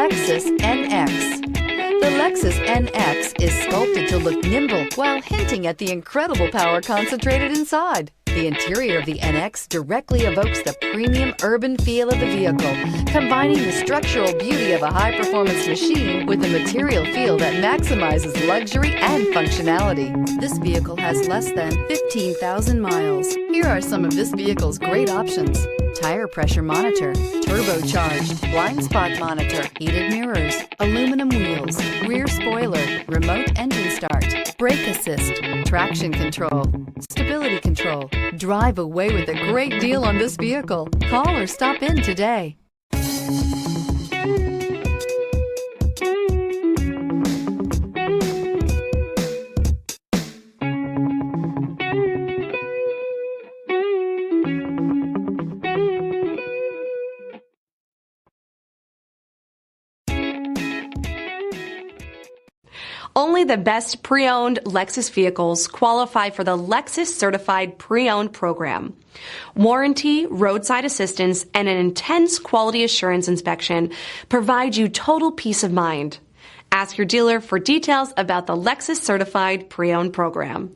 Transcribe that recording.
Lexus NX. The Lexus NX is sculpted to look nimble while hinting at the incredible power concentrated inside. The interior of the NX directly evokes the premium urban feel of the vehicle, combining the structural beauty of a high-performance machine with a material feel that maximizes luxury and functionality. This vehicle has less than 15,000 miles. Here are some of this vehicle's great options: tire pressure monitor, turbocharged, blind spot monitor, heated mirrors, aluminum wheels, rear spoiler, remote engine start, brake assist, traction control, stability control. Drive away with a great deal on this vehicle. Call or stop in today. Only the best pre-owned Lexus vehicles qualify for the Lexus Certified Pre-Owned program. Warranty, roadside assistance, and an intense quality assurance inspection provide you total peace of mind. Ask your dealer for details about the Lexus Certified Pre-Owned program.